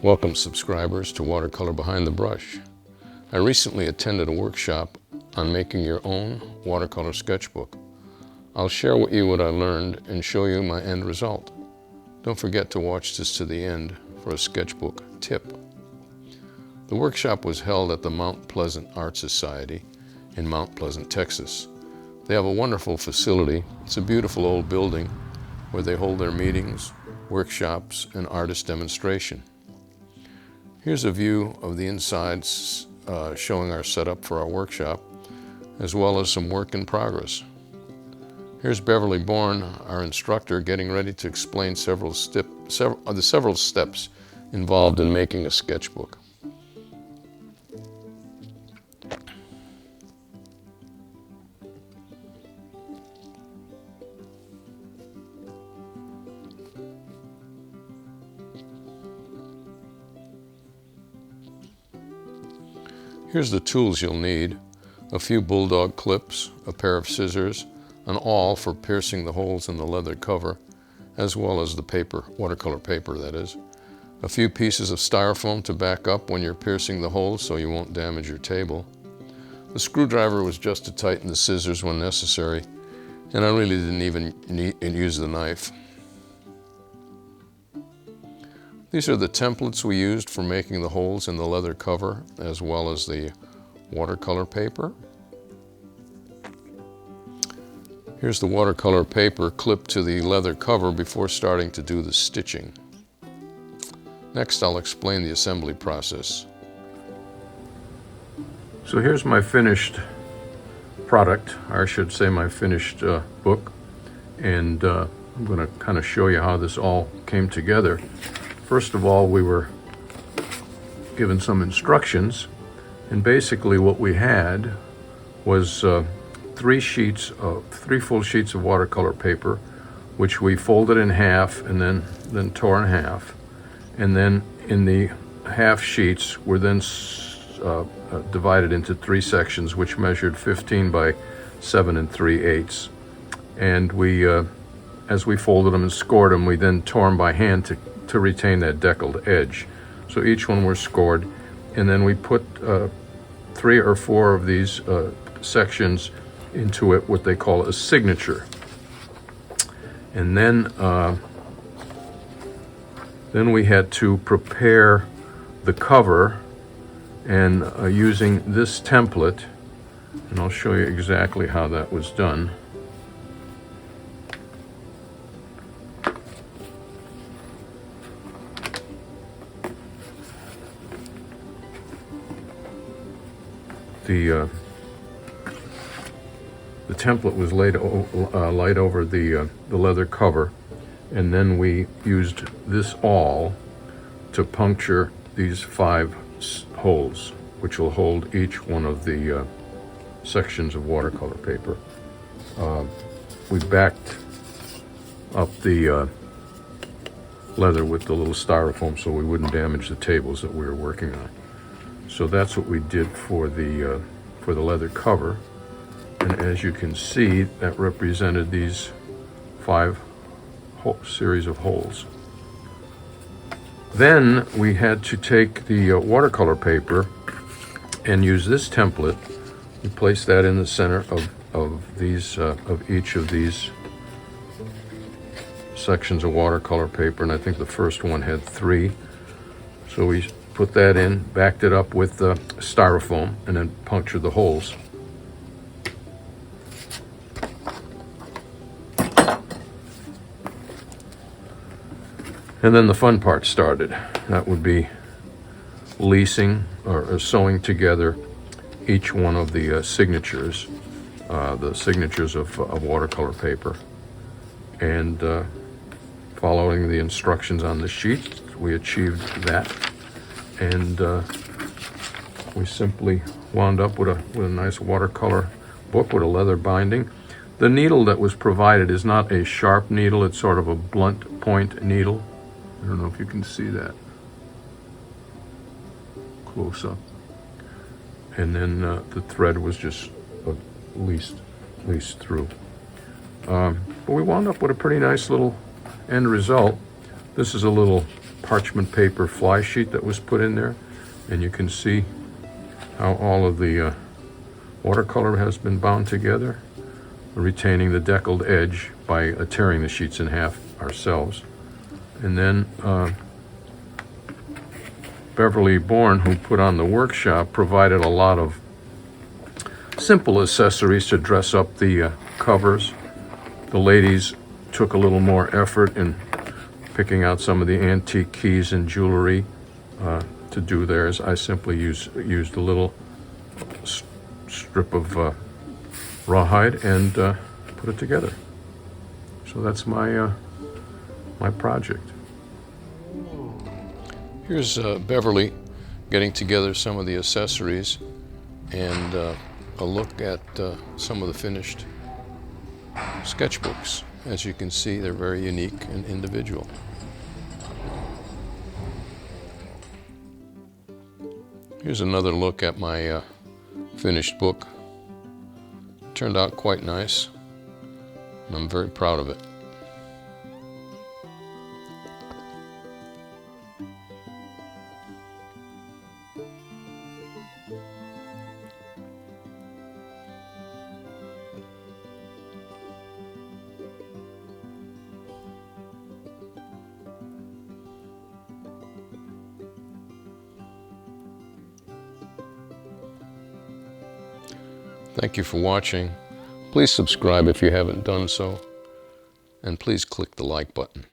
Welcome subscribers to Watercolor Behind the Brush. I recently attended a workshop on making your own watercolor sketchbook. I'll share with you what I learned and show you my end result. Don't forget to watch this to the end for a sketchbook tip. The workshop was held at the Mount Pleasant Art Society in Mount Pleasant, Texas. They have a wonderful facility. It's a beautiful old building where they hold their meetings, workshops, and artist demonstration. Here's a view of the insides showing our setup for our workshop, as well as some work in progress. Here's Beverly Bourne, our instructor, getting ready to explain several steps involved in making a sketchbook. Here's the tools you'll need: a few bulldog clips, a pair of scissors, an awl for piercing the holes in the leather cover, as well as the paper, watercolor paper that is, a few pieces of styrofoam to back up when you're piercing the holes so you won't damage your table. The screwdriver was just to tighten the scissors when necessary, and I really didn't even use the knife. These are the templates we used for making the holes in the leather cover, as well as the watercolor paper. Here's the watercolor paper clipped to the leather cover before starting to do the stitching. Next, I'll explain the assembly process. So here's my finished product, or I should say my finished book, and I'm going to kind of show you how this all came together. First of all, we were given some instructions, and basically what we had was three full sheets of watercolor paper, which we folded in half and then tore in half, and then in the half sheets were then divided into three sections, which measured 15 by 7 3/8. And we, as we folded them and scored them, we then tore them by hand to retain that deckled edge. So each one were scored, and then we put 3 or 4 of these sections into it, what they call a signature. And then we had to prepare the cover, and using this template, and I'll show you exactly how that was done. The template was laid over the leather cover, and then we used this awl to puncture these 5 holes, which will hold each one of the sections of watercolor paper. We backed up the leather with the little styrofoam so we wouldn't damage the tables that we were working on. So that's what we did for the leather cover, and as you can see, that represented these 5 series of holes. Then we had to take the watercolor paper and use this template. We placed that in the center of each of these sections of watercolor paper, and I think the first one had 3. So we put that in, backed it up with the styrofoam, and then punctured the holes. And then the fun part started. That would be leasing or sewing together each one of the signatures of watercolor paper. And following the instructions on the sheet, we achieved that. And we simply wound up with a nice watercolor book with a leather binding. The needle that was provided is not a sharp needle, it's sort of a blunt point needle. I don't know if you can see that close up. And then the thread was just leased through. But we wound up with a pretty nice little end result. This is a little parchment paper fly sheet that was put in there, and you can see how all of the watercolor has been bound together, retaining the deckled edge by tearing the sheets in half ourselves. And then Beverly Bourne, who put on the workshop, provided a lot of simple accessories to dress up the covers. The ladies took a little more effort in picking out some of the antique keys and jewelry to do theirs. I simply used a little strip of rawhide and put it together. So that's my my project. Here's Beverly getting together some of the accessories and a look at some of the finished sketchbooks. As you can see, they're very unique and individual. Here's another look at my finished book. Turned out quite nice, and I'm very proud of it. Thank you for watching. Please subscribe if you haven't done so, and please click the like button.